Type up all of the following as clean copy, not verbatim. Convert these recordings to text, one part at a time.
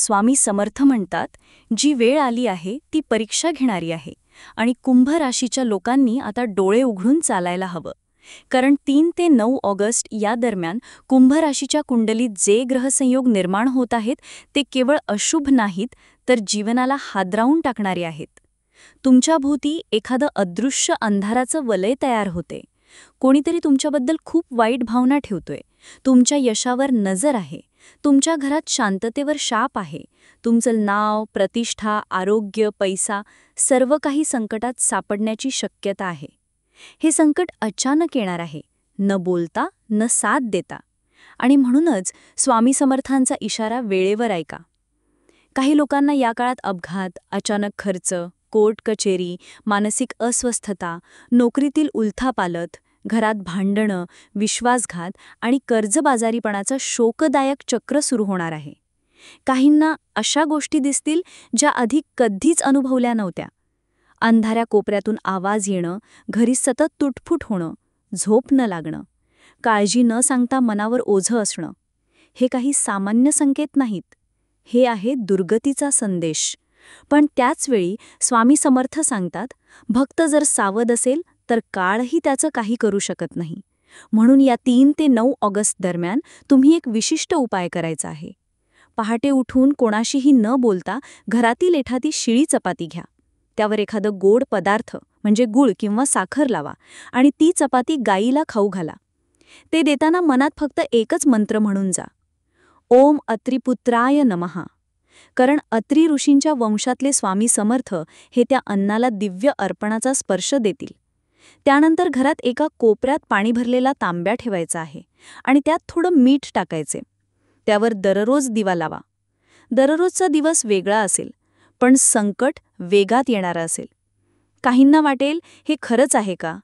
स्वामी समर्थ म्हणतात, जी वेळ आली आहे ती परीक्षा घेणारी आहे आणि कुंभ राशीच्या लोकांनी आता डोळे उघडून चालायला हवं. कारण 3 ते 9 ऑगस्ट या दरम्यान कुंभ राशीच्या कुंडलीत जे ग्रहसंयोग निर्माण होत आहेत ते केवळ अशुभ नाहीत, तर जीवनाला हादरावून टाकणारे आहेत. तुमच्या भोवती एखादं अदृश्य अंधाराचं वलय तयार होते. कोणीतरी तुमच्याबद्दल खूप वाईट भावना ठेवतोय. तुमच्या यशावर नजर आहे. तुमच्या घरात शांततेवर शाप आहे. तुमचं नाव, प्रतिष्ठा, आरोग्य, पैसा सर्व काही संकटात सापडण्याची शक्यता आहे. हे संकट अचानक येणार आहे, न बोलता, न साथ देता. आणि म्हणूनच स्वामी समर्थांचा इशारा वेळेवर ऐका. काही लोकांना या काळात अपघात, अचानक खर्च, कोर्ट कचेरी, मानसिक अस्वस्थता, नोकरीतील उलथापालथ, घरात भांडणं, विश्वासघात आणि कर्जबाजारीपणाचं शोकदायक चक्र सुरू होणार आहे. काहींना अशा गोष्टी दिसतील ज्या आधी कधीच अनुभवल्या नव्हत्या. अंधाऱ्या कोपऱ्यातून आवाज येणं, घरी सतत तुटफूट होणं, झोप न लागणं, काळजी न सांगता मनावर ओझं असणं. हे काही सामान्य संकेत नाहीत. हे आहे दुर्गतीचा संदेश. पण त्याचवेळी स्वामी समर्थ सांगतात, भक्त जर सावध असेल तर काळही त्याचं काही करू शकत नाही. म्हणून या 3 ते 9 ऑगस्ट दरम्यान तुम्ही एक विशिष्ट उपाय करायचा आहे. पहाटे उठून कोणाशीही न बोलता घरातील एखादी शिळी चपाती घ्या. त्यावर एखादं गोड पदार्थ म्हणजे गूळ किंवा साखर लावा आणि ती चपाती गायीला खाऊ घाला. ते देताना मनात फक्त एकच मंत्र म्हणून जा, ओम अत्रिपुत्राय नमः. कारण अत्री ऋषींच्या वंशातले स्वामी समर्थ हे त्या अन्नाला दिव्य अर्पणाचा स्पर्श देतील. त्यानंतर घरात एका कोपऱ्यात पाणी भरलेला तांब्या ठेवायचा आहे आणि त्यात थोडं मीठ टाकायचे. त्यावर दररोज दिवा लावा. दररोजचा दिवस वेगळा असेल, पण संकट वेगात येणारा असेल. काहींना वाटेल हे खरंच आहे का?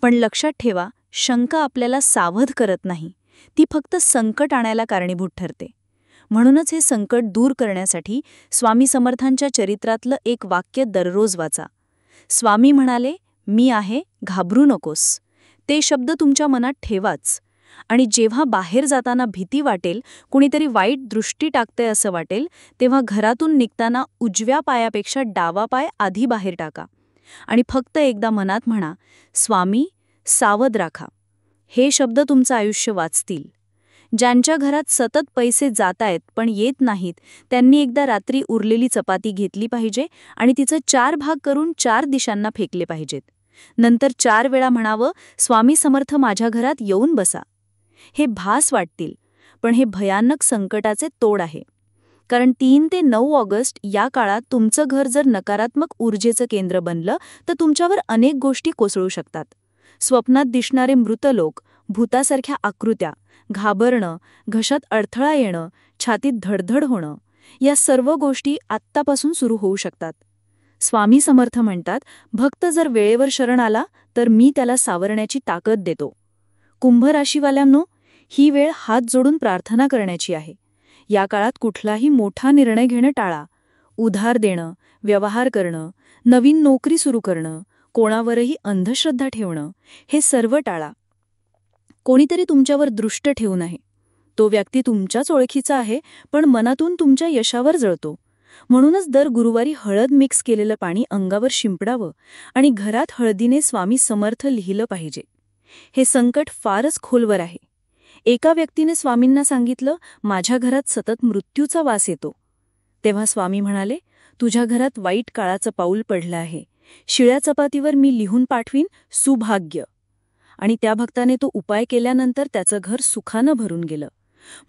पण लक्षात ठेवा, शंका आपल्याला सावध करत नाही, ती फक्त संकट आणायला कारणीभूत ठरते. म्हणूनच हे संकट दूर करण्यासाठी स्वामी समर्थांच्या चरित्रातलं एक वाक्य दररोज वाचा. स्वामी म्हणाले, मी आहे, घाबरू नकोस. ते शब्द तुमच्या मनात ठेवाच. आणि जेव्हा बाहेर जाताना भीती वाटेल, कुणीतरी वाईट दृष्टी टाकतंय असं वाटेल, तेव्हा घरातून निघताना उजव्या पायापेक्षा डावा पाय आधी बाहेर टाका आणि फक्त एकदा मनात म्हणा, स्वामी, सावध राखा. हे शब्द तुमचं आयुष्य वाचतील. ज्यांच्या घरात सतत पैसे जातायत पण येत नाहीत, त्यांनी एकदा रात्री उरलेली चपाती घेतली पाहिजे आणि तिचं 4 भाग करून 4 दिशांना फेकले पाहिजेत. नंतर 4 वेळा म्हणावं, स्वामी समर्थ माझ्या घरात येऊन बसा. हे भास वाटतील, पण हे भयानक संकटाचे तोड आहे. कारण 3 ते 9 ऑगस्ट या काळात तुमचं घर जर नकारात्मक ऊर्जेचं केंद्र बनलं तर तुमच्यावर अनेक गोष्टी कोसळू शकतात. स्वप्नात दिसणारे मृत लोक, भूतासारख्या आकृत्या, घाबरणं, घशात अडथळा येणं, छातीत धडधड होणं, या सर्व गोष्टी आत्तापासून सुरू होऊ शकतात. स्वामी समर्थ म्हणतात, भक्त जर वेळेवर शरण आला तर मी त्याला सावरण्याची ताकद देतो. कुंभ राशीवाल्यांनो, ही वेळ हात जोडून प्रार्थना करण्याची आहे. या काळात कुठलाही मोठा निर्णय घेणं टाळा. उधार देणं, व्यवहार करणं, नवीन नोकरी सुरू करणं, कोणावरही अंधश्रद्धा ठेवणं, हे सर्व टाळा. कोणीतरी तुमच्यावर दृष्ट ठेवू नये. तो व्यक्ती तुमच्याच ओळखीचा आहे, पण मनातून तुमच्या यशावर जळतो. म्हणूनच दर गुरुवारी हळद मिक्स केलेलं पाणी अंगावर शिंपडावं आणि घरात हळदीने स्वामी समर्थ लिहिलं पाहिजे. हे संकट फारच खोलवर आहे. एका व्यक्तीने स्वामींना सांगितलं, माझ्या घरात सतत मृत्यूचा वास येतो. तेव्हा स्वामी म्हणाले, तुझ्या घरात वाईट काळाचं पाऊल पडलं आहे. शिळ्या चपातीवर मी लिहून पाठवीन, सुभाग्य. आणि त्या भक्ताने तो उपाय केल्यानंतर त्याचं घर सुखानं भरून गेलं.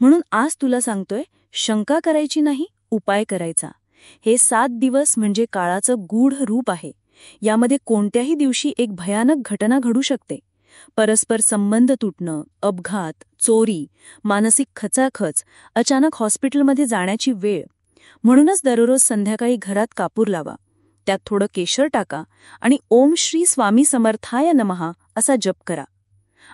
म्हणून आज तुला सांगतोय, शंका करायची नाही, उपाय करायचा. हे 7 दिवस म्हणजे काळाचं गूढ रूप आहे. यामध्ये कोणत्याही दिवशी एक भयानक घटना घडू शकते. परस्पर संबंध तुटणं, अपघात, चोरी, मानसिक खचाखच, अचानक हॉस्पिटलमध्ये जाण्याची वेळ. म्हणूनच दररोज संध्याकाळी घरात कापूर लावा. त्यात थोडं केशर टाका आणि ओम श्री स्वामी समर्थाय नमः असा जप करा.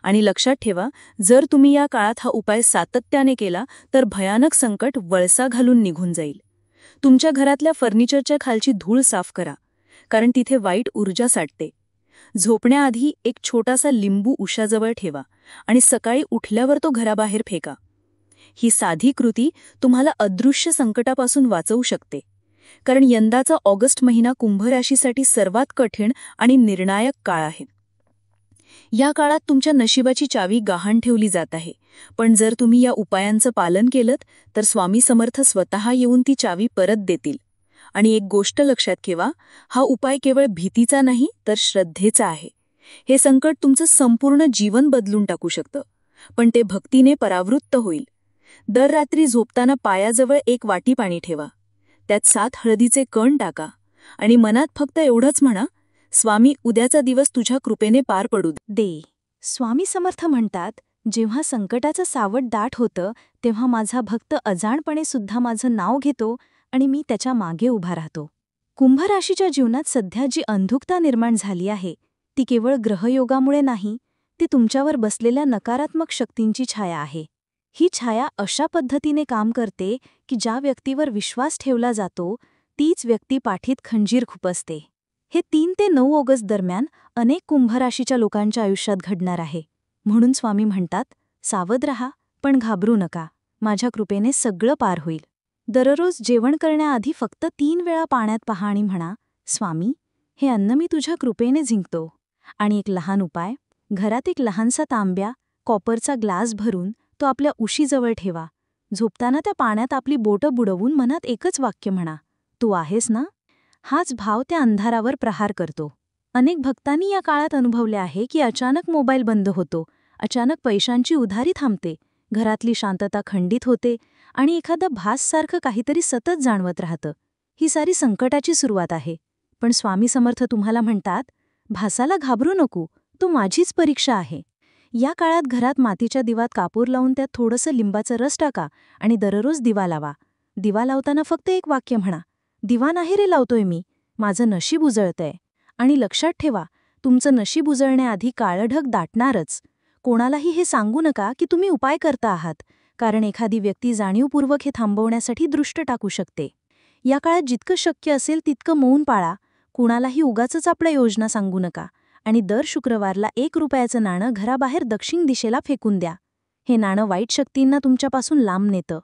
आणि लक्षात ठेवा, जर तुम्ही या काळात हा उपाय सातत्याने केला तर भयानक संकट वळसा घालून निघून जाईल. तुमच्या घरातल्या फर्निचरच्या खालची धूळ साफ करा, कारण तिथे वाईट ऊर्जा साठते. झोपण्याआधी एक छोटासा लिंबू उशाजवळ ठेवा आणि सकाळी उठल्यावर तो घराबाहेर फेका. ही साधी कृती तुम्हाला अदृश्य संकटापासून वाचवू शकते. कारण यंदाचा ऑगस्ट महिना कुंभ राशीसाठी सर्वात कठीण आणि निर्णायक काळ आहे. या काळात तुमच्या नशिबाची चावी गहाण ठेवली जात आहे. पण जर तुम्ही या उपायांचं पालन केलं तर स्वामी समर्थ स्वतः येऊन ती चावी परत देतील. आणि एक गोष्ट लक्षात ठेवा, हा उपाय केवळ भीतीचा नाही तर श्रद्धेचा आहे. हे संकट तुमचं संपूर्ण जीवन बदलून टाकू शकतं, पण ते भक्तीने परावृत्त होईल. दर रात्री झोपताना पायाजवळ एक वाटी पाणी ठेवा, त्यात 7 हळदीचे कण टाका आणि मनात फक्त एवढंच म्हणा, स्वामी, उद्याचा दिवस तुझ्या कृपेने पार पडू दे. स्वामी समर्थ म्हणतात, जेव्हा संकटाचं सावट दाट होतं तेव्हा माझा भक्त अजाणपणे सुद्धा माझं नाव घेतो आणि मी त्याच्या मागे उभा राहतो. कुंभ राशीच्या जीवनात सध्या जी अंधुकता निर्माण झाली आहे ती केवळ ग्रहयोगामुळे नाही, ती तुमच्यावर बसलेल्या नकारात्मक शक्तींची छाया आहे. ही छाया अशा पद्धतीने काम करते की ज्या व्यक्तीवर विश्वास ठेवला जातो तीच व्यक्ती पाठीत खंजीर खुपसते. हे 3 ते 9 ऑगस्ट दरम्यान अनेक कुंभ राशीच्या लोकांच्या आयुष्यात घडणार आहे. म्हणून स्वामी म्हणतात, सावध रहा, पण घाबरू नका. माझ्या कृपेने सगळं पार होईल. दररोज जेवण करण्याआधी फक्त 3 वेळा पाण्यात पहा आणि म्हणा, स्वामी, हे अन्न मी तुझ्या कृपेने जिंकतो. आणि एक लहान उपाय, घरात एक लहानसा तांब्या, कॉपरचा ग्लास भरून तो आपल्या उशीजवळ ठेवा. झोपताना त्या पाण्यात आपली बोटं बुडवून मनात एकच वाक्य म्हणा, तू आहेस ना. हाच भाव त्या अंधारावर प्रहार करतो. अनेक भक्तांनी या काळात अनुभवले आहे की अचानक मोबाईल बंद होतो, अचानक पैशांची उधारी थांबते, घरातली शांतता खंडित होते आणि एखादं भाससारखं काहीतरी सतत जाणवत राहतं. ही सारी संकटाची सुरुवात आहे. पण स्वामी समर्थ तुम्हाला म्हणतात, भासाला घाबरू नको, तो माझीच परीक्षा आहे. या काळात घरात मातीच्या दिवात कापूर लावून त्यात थोडंसं लिंबाचा रस टाका आणि दररोज दिवा लावा. दिवा लावताना फक्त एक वाक्य म्हणा, दिवा नाही रे लावतोय मी, माझं नशीब उजळतंय. आणि लक्षात ठेवा, तुमचं नशीब उजळण्याआधी काळं ढग दाटणारच. कोणालाही हे सांगू नका की तुम्ही उपाय करता आहात, कारण एखादी व्यक्ती जाणीवपूर्वक हे थांबवण्यासाठी दृष्ट टाकू शकते. या काळात जितकं शक्य असेल तितकं मौन पाळा, कुणालाही उगाचच आपल्या योजना सांगू नका आणि दर शुक्रवारला 1 रुपयाचं नाणं घराबाहेर दक्षिण दिशेला फेकून द्या. हे नाणं वाईट शक्तींना तुमच्यापासून लांब नेतं.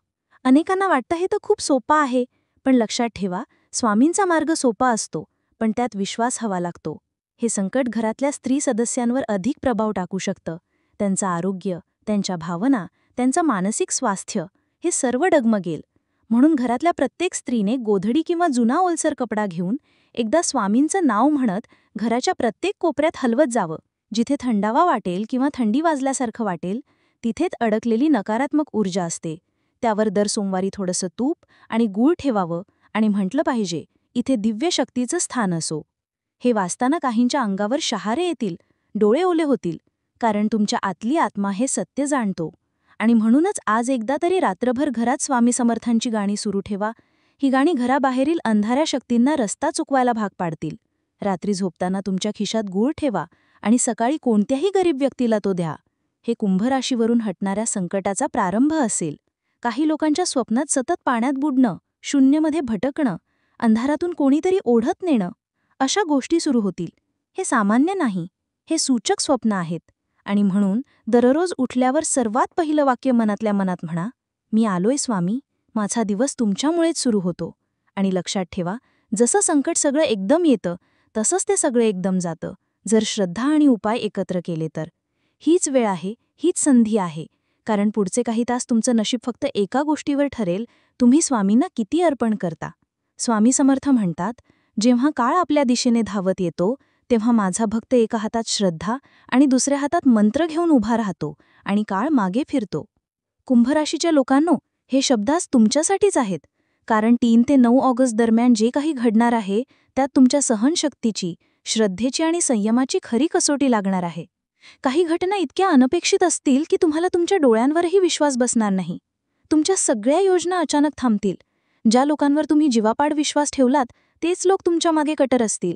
अनेकांना वाटतं हे तर खूप सोपं आहे, पण लक्षात ठेवा, स्वामींचा मार्ग सोपा असतो, पण त्यात विश्वास हवा लागतो. हे संकट घरातल्या स्त्री सदस्यांवर अधिक प्रभाव टाकू शकतं. त्यांचं आरोग्य, त्यांच्या भावना, त्यांचं मानसिक स्वास्थ्य हे सर्व डगमगेल. म्हणून घरातल्या प्रत्येक स्त्रीने गोधडी किंवा जुना ओलसर कपडा घेऊन एकदा स्वामींचं नाव म्हणत घराच्या प्रत्येक कोपऱ्यात हलवत जावं. जिथे थंडावा वाटेल किंवा थंडी वाजल्यासारखं वाटेल तिथेच अडकलेली नकारात्मक ऊर्जा असते. त्यावर दर सोमवारी थोडंसं तूप आणि गूळ ठेवावं आणि म्हटलं पाहिजे, इथे दिव्य शक्तीचं स्थान असो. हे वाचताना काहींच्या अंगावर शहारे येतील, डोळे ओले होतील, कारण तुमच्या आतली आत्मा हे सत्य जाणतो. आणि म्हणूनच आज एकदा तरी रात्रभर घरात स्वामी समर्थांची गाणी सुरू ठेवा. ही गाणी घराबाहेरील अंधाऱ्या शक्तींना रस्ता चुकवायला भाग पाडतील. रात्री झोपताना तुमच्या खिशात गूळ ठेवा आणि सकाळी कोणत्याही गरीब व्यक्तीला तो द्या. हे कुंभ राशीवरून हटणाऱ्या संकटाचा प्रारंभ असेल. काही लोकांच्या स्वप्नात सतत पाण्यात बुडणं, शून्यमध्ये भटकणं, अंधारातून कोणीतरी ओढत नेणं, अशा गोष्टी सुरू होतील. हे सामान्य नाही, हे सूचक स्वप्न आहेत. आणि म्हणून दररोज उठल्यावर सर्वात पहिलं वाक्य मनातल्या मनात म्हणा, मी आलोय स्वामी, माझा दिवस तुमच्यामुळेच सुरू होतो. आणि लक्षात ठेवा, जसं संकट सगळं एकदम येतं तसंच ते सगळं एकदम जातं, जर श्रद्धा आणि उपाय एकत्र केले तर. हीच वेळ आहे, हीच संधी आहे, कारण पुढचे काही तास तुमचं नशीब फक्त एका गोष्टीवर ठरेल, तुम्ही स्वामींना किती अर्पण करता. स्वामी समर्थ म्हणतात, जेव्हा काळ आपल्या दिशेने धावत येतो तेव्हा माझा भक्त एका हातात श्रद्धा आणि दुसऱ्या हातात मंत्र घेऊन उभा राहतो आणि काळ मागे फिरतो. कुंभ राशीच्या लोकांनो, हे शब्द आज तुमच्यासाठीच आहेत, कारण 3 ते 9 ऑगस्ट दरम्यान जे काही घडणार आहे त्यात तुमच्या सहनशक्तीची, श्रद्धेची आणि संयमाची खरी कसोटी लागणार आहे. काही घटना इतक्या अनपेक्षित असतील की तुम्हाला तुमच्या डोळ्यांवरही विश्वास बसणार नाही. तुमच्या सगळ्या योजना अचानक थांबतील. ज्या लोकांवर तुम्ही जीवापाड विश्वास ठेवलात तेच लोक तुमच्या मागे कटर असतील.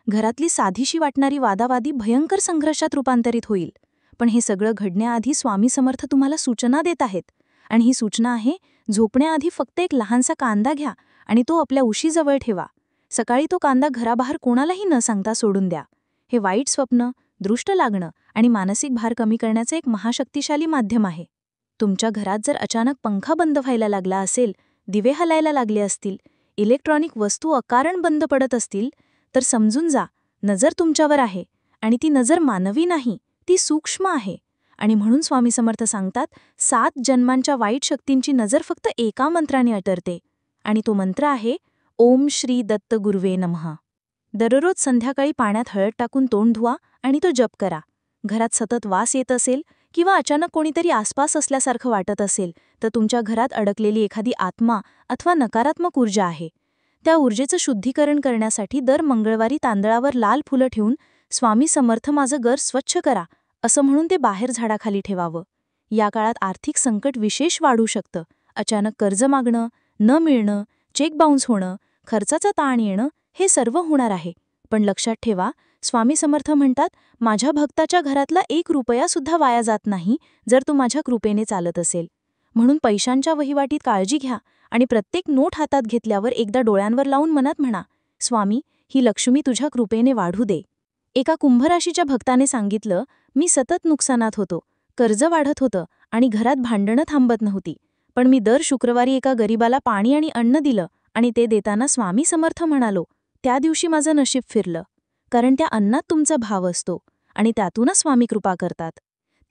घरातली साधीशी वाटणारी वादावादी भयंकर संघर्षात रूपांतरित होईल. पण हे सगळं घडण्याआधी स्वामी समर्थ तुम्हाला सूचना देत आहेत. आणि ही सूचना आहे, झोपण्याआधी फक्त एक लहानसा कांदा घ्या आणि तो आपल्या उशीजवळ ठेवा. सकाळी तो कांदा घराबाहेर कोणालाही न सांगता सोडून द्या. हे वाईट स्वप्न, दृष्ट लागणं आणि मानसिक भार कमी करण्याचं एक महाशक्तिशाली माध्यम आहे. तुमच्या घरात जर अचानक पंखा बंद व्हायला लागला असेल, दिवे हलायला लागले असतील, इलेक्ट्रॉनिक वस्तू अकारण बंद पडत असतील, तर समजून जा, नजर तुमच्यावर आहे आणि ती नजर मानवी नाही, ती सूक्ष्म आहे. आणि म्हणून स्वामी समर्थ सांगतात, 7 जन्मांच्या वाईट शक्तींची नजर फक्त एका मंत्राने अटरते. आणि तो मंत्र आहे, ओम श्री दत्त गुरुवे नमः. दररोज संध्याकाळी पाण्यात हळद टाकून तोंड धुवा आणि तो जप करा. घरात सतत वास येत असेल किंवा अचानक कोणीतरी आसपास असल्यासारखं वाटत असेल, तर तुमच्या घरात अडकलेली एखादी आत्मा अथवा नकारात्मक ऊर्जा आहे. त्या ऊर्जेचं शुद्धीकरण करण्यासाठी दर मंगळवारी तांदळावर लाल फुलं ठेवून स्वामी समर्थ माझं घर स्वच्छ करा असं म्हणून ते बाहेर झाडाखाली ठेवावं. या काळात आर्थिक संकट विशेष वाढू शकतं. अचानक कर्ज मागणं, न मिळणं, चेक बाउन्स होणं, खर्चाचा ताण येणं हे सर्व होणार आहे. पण लक्षात ठेवा, स्वामी समर्थ म्हणतात, माझ्या भक्ताच्या घरातला 1 रुपयासुद्धा वाया जात नाही जर तो माझ्या कृपेने चालत असेल. म्हणून पैशांच्या वहिवाटीत काळजी घ्या आणि प्रत्येक नोट हातात घेतल्यावर एकदा डोळ्यांवर लावून मनात म्हणा, स्वामी, ही लक्ष्मी तुझ्या कृपेने वाढू दे. एका कुंभराशीच्या भक्ताने सांगितलं, मी सतत नुकसानात होतो, कर्ज वाढत होतं आणि घरात भांडणं थांबत नव्हती. पण मी दर शुक्रवारी एका गरीबाला पाणी आणि अन्न दिलं आणि ते देताना स्वामी समर्थ म्हणालो. त्या दिवशी माझं नशीब फिरलं. कारण त्या अन्नात तुमचा भाव असतो आणि त्यातूनच स्वामी कृपा करतात.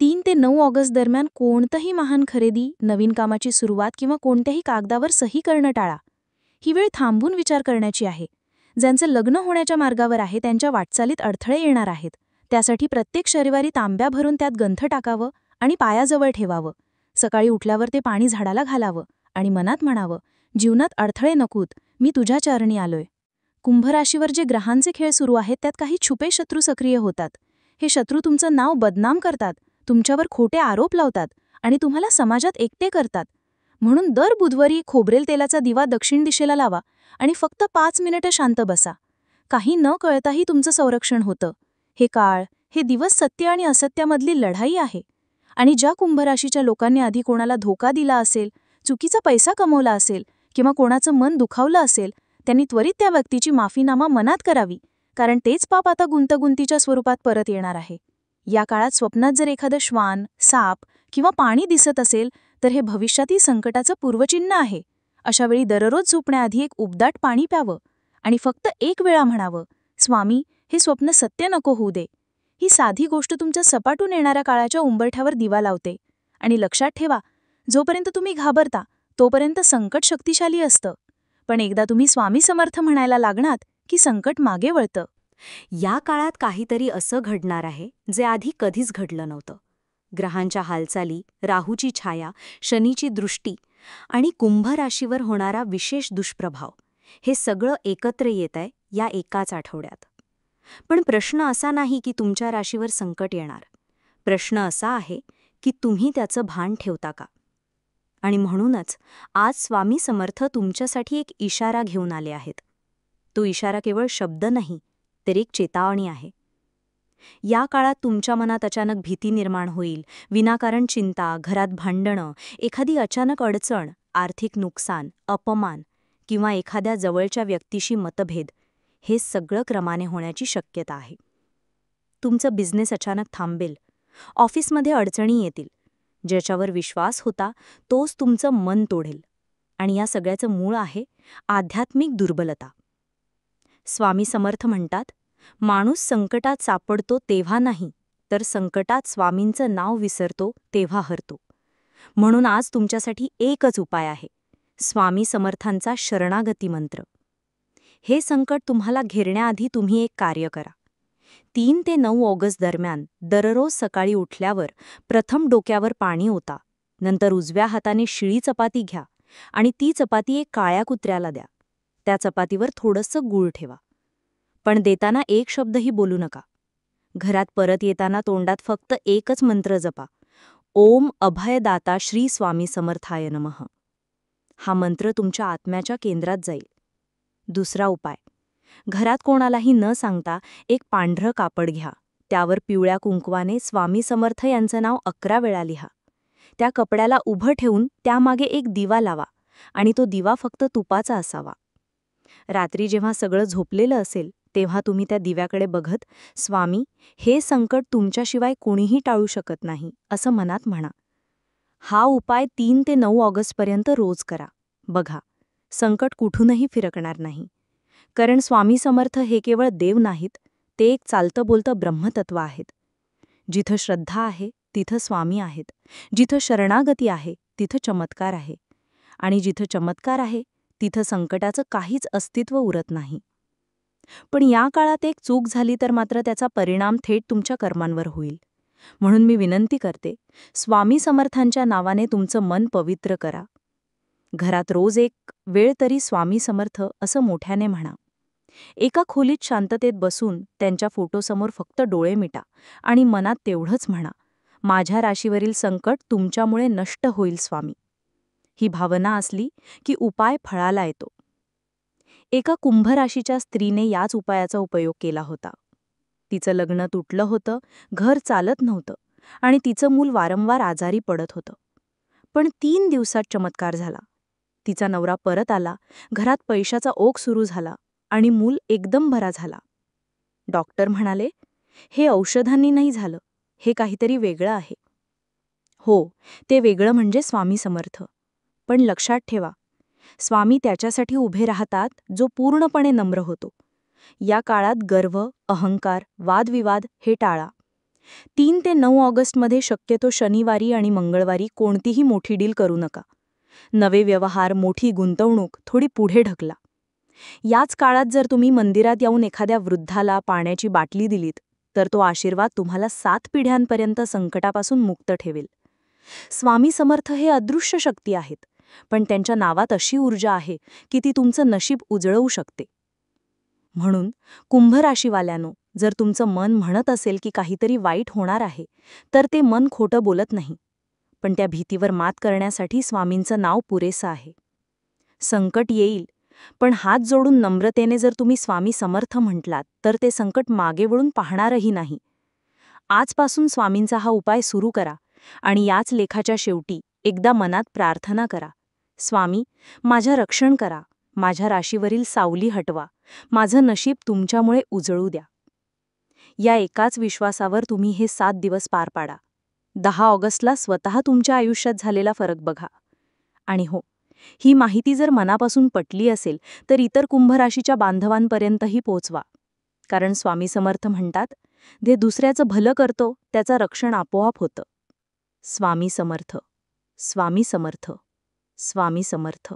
3 ते 9 ऑगस्ट दरम्यान कोणतंही महान खरेदी, नवीन कामाची सुरुवात किंवा कोणत्याही कागदावर सही करणं टाळा. ही वेळ थांबून विचार करण्याची आहे. ज्यांचं लग्न होण्याच्या मार्गावर आहे त्यांच्या वाटचालीत अडथळे येणार आहेत. त्यासाठी प्रत्येक शनिवारी तांब्या भरून त्यात गंध टाकावं आणि पायाजवळ ठेवावं. सकाळी उठल्यावर ते पाणी झाडाला घालावं आणि मनात म्हणावं, जीवनात अडथळे नकोत, मी तुझ्या चरणी आलोय. कुंभराशीवर जे ग्रहांचे खेळ सुरू आहेत त्यात काही छुपे शत्रू सक्रिय होतात. हे शत्रू तुमचं नाव बदनाम करतात, तुमच्यावर खोटे आरोप लावतात आणि तुम्हाला समाजात एकटे करतात. म्हणून दर बुधवारी खोबरेल तेलाचा दिवा दक्षिण दिशेला लावा आणि फक्त 5 मिनिटं शांत बसा. काही न कळताही तुमचं संरक्षण होतं. हे काळ, हे दिवस सत्य आणि असत्यामधली लढाई आहे. आणि ज्या कुंभराशीच्या लोकांनी आधी कोणाला धोका दिला असेल, चुकीचा पैसा कमवला असेल किंवा कोणाचं मन दुखावलं असेल, त्यांनी त्वरित त्या व्यक्तीची माफीनामा मनात करावी, कारण तेच पाप आता गुंतगुंतीच्या स्वरूपात परत येणार आहे. या काळात स्वप्नात जर एखादं श्वान, साप किंवा पाणी दिसत असेल, तर हे भविष्यातील संकटाचं पूर्वचिन्ह आहे. अशा वेळी दररोज झोपण्याआधी एक उबदाट पाणी प्यावं आणि फक्त 1 वेळा म्हणावं, स्वामी, हे स्वप्न सत्य नको होऊ दे. ही साधी गोष्ट तुमच्या सपाटून येणाऱ्या काळाच्या उंबरठ्यावर दिवा लावते. आणि लक्षात ठेवा, जोपर्यंत तुम्ही घाबरता तोपर्यंत संकट शक्तिशाली असतं. पण एकदा तुम्ही स्वामी समर्थ म्हणायला लागणात की संकट मागे वळतं. या काळात काहीतरी असं घडणार आहे जे आधी कधीच घडलं नव्हतं. ग्रहांच्या हालचाली, राहूची छाया, शनीची दृष्टी आणि कुंभ राशीवर होणारा विशेष दुष्प्रभाव, हे सगळं एकत्र येतंय या एकाच आठवड्यात. पण प्रश्न असा नाही की तुमच्या राशीवर संकट येणार. प्रश्न असा आहे की तुम्ही त्याचं भान ठेवता का? आणि म्हणूनच आज स्वामी समर्थ तुमच्यासाठी एक इशारा घेऊन आले आहेत. तो इशारा केवळ शब्द नाही, तर एक चेतावणी आहे. या काळात तुमच्या मनात अचानक भीती निर्माण होईल, विनाकारण चिंता, घरात भांडणं, एखादी अचानक अडचण, आर्थिक नुकसान, अपमान किंवा एखाद्या जवळच्या व्यक्तीशी मतभेद, हे सगळं क्रमाने होण्याची शक्यता आहे. तुमचं बिझनेस अचानक थांबेल, ऑफिसमध्ये अडचणी येतील, ज्याच्यावर विश्वास होता तोच तुमचं मन तोडेल. आणि या सगळ्याचं मूळ आहे आध्यात्मिक दुर्बलता. स्वामी समर्थ म्हणतात, माणूस संकटात सापडतो तेव्हा नाही, तर संकटात स्वामींचं नाव विसरतो तेव्हा हरतो. म्हणून आज तुमच्यासाठी एकच उपाय आहे, स्वामी समर्थांचा शरणागती मंत्र. हे संकट तुम्हाला घेरण्याआधी तुम्ही एक कार्य करा. 3 ते 9 ऑगस्ट दरम्यान दररोज सकाळी उठल्यावर प्रथम डोक्यावर पाणी ओता, नंतर उजव्या हाताने शिळी चपाती घ्या आणि ती चपाती एक काळ्या कुत्र्याला द्या. त्या चपातीवर थोडंसं गूळ ठेवा. पण देताना एक शब्दही बोलू नका. घरात परत येताना तोंडात फक्त एकच मंत्र जपा, ओम अभयदाता श्री स्वामी समर्थाय नमः. हा मंत्र तुमच्या आत्म्याच्या केंद्रात जाईल. दुसरा उपाय, घरात कोणालाही न सांगता एक पांढरं कापड घ्या. त्यावर पिवळ्या कुंकवाने स्वामी समर्थ यांचं नाव 11 वेळा लिहा. त्या कपड्याला उभं ठेवून त्यामागे एक दिवा लावा आणि तो दिवा फक्त तुपाचा असावा. रात्री जेव्हा सगळं झोपलेलं असेल तेव्हा तुम्ही त्या दिव्याकडे बघत, स्वामी, हे संकट तुमच्याशिवाय कोणीही टाळू शकत नाही, असं मनात म्हणा. हा उपाय 3 ते 9 ऑगस्टपर्यंत रोज करा. बघा, संकट कुठूनही फिरकणार नाही. कारण स्वामी समर्थ हे केवळ देव नाहीत, ते एक चालतं बोलतं ब्रह्मतत्व आहेत. जिथं श्रद्धा आहे तिथं स्वामी आहेत. जिथं शरणागती आहे तिथं चमत्कार आहे. आणि जिथं चमत्कार आहे तिथं संकटाचं काहीच अस्तित्व उरत नाही. पण या काळात एक चूक झाली तर मात्र त्याचा परिणाम थेट तुमच्या कर्मांवर होईल. म्हणून मी विनंती करते, स्वामी समर्थांच्या नावाने तुमचं मन पवित्र करा. घरात रोज एक वेळ तरी स्वामी समर्थ असं मोठ्याने म्हणा. एका खोलीत शांततेत बसून त्यांच्या फोटोसमोर फक्त डोळे मिटा आणि मनात तेवढंच म्हणा, माझ्या राशीवरील संकट तुमच्यामुळे नष्ट होईल स्वामी. ही भावना असली की उपाय फळाला येतो. एका कुंभ राशीच्या स्त्रीने याच उपायाचा उपयोग केला होता. तिचं लग्न तुटलं होतं, घर चालत नव्हतं आणि तिचं मूल वारंवार आजारी पडत होतं. पण 3 दिवसात चमत्कार झाला. तिचा नवरा परत आला, घरात पैशाचा ओघ सुरू झाला आणि मूल एकदम बरा झाला. डॉक्टर म्हणाले, हे औषधांनी नाही झालं, हे काहीतरी वेगळं आहे. हो, ते वेगळं म्हणजे स्वामी समर्थ. पण लक्षात ठेवा, स्वामी त्याच्यासाठी उभे राहतात जो पूर्णपणे नम्र होतो. या काळात गर्व, अहंकार, वादविवाद हे टाळा. 3 ते 9 ऑगस्टमध्ये शक्यतो शनिवारी आणि मंगळवारी कोणतीही मोठी डील करू नका. नवे व्यवहार, मोठी गुंतवणूक थोडी पुढे ढकला. याच काळात जर तुम्ही मंदिरात येऊन एखाद्या वृद्धाला पाण्याची बाटली दिलीत, तर तो आशीर्वाद तुम्हाला 7 पिढ्यांपर्यंत संकटापासून मुक्त ठेवेल. स्वामी समर्थ हे अदृश्य शक्ती आहेत, पण त्यांच्या नावात अशी ऊर्जा आहे की ती तुमचं नशीब उजळवू शकते. म्हणून कुंभ राशीवाल्यांनो, जर तुमचं मन म्हणत असेल की काहीतरी वाईट होणार आहे, तर ते मन खोटं बोलत नाही. पण त्या भीतीवर मात करण्यासाठी स्वामींचं नाव पुरेसं आहे. संकट येईल, पण हात जोडून नम्रतेने जर तुम्ही स्वामी समर्थ म्हटलात, तर ते संकट मागे वळून पाहणारही नाही. आजपासून स्वामींचा हा उपाय सुरू करा आणि याच लेखाच्या शेवटी एकदा मनात प्रार्थना करा, स्वामी, माझं रक्षण करा, माझ्या राशीवरील सावली हटवा, माझं नशीब तुमच्यामुळे उजळू द्या. या एकाच विश्वासावर तुम्ही हे 7 दिवस पार पाडा. 10 ऑगस्टला स्वतः तुमच्या आयुष्यात झालेला फरक बघा. आणि हो, ही माहिती जर मनापासून पटली असेल तर इतर कुंभ राशीच्या बांधवांपर्यंतही पोचवा. कारण स्वामी समर्थ म्हणतात, जे दुसऱ्याचं भलं करतो त्याचं रक्षण आपोआप होतं. स्वामी समर्थ, स्वामी समर्थ, स्वामी समर्थ.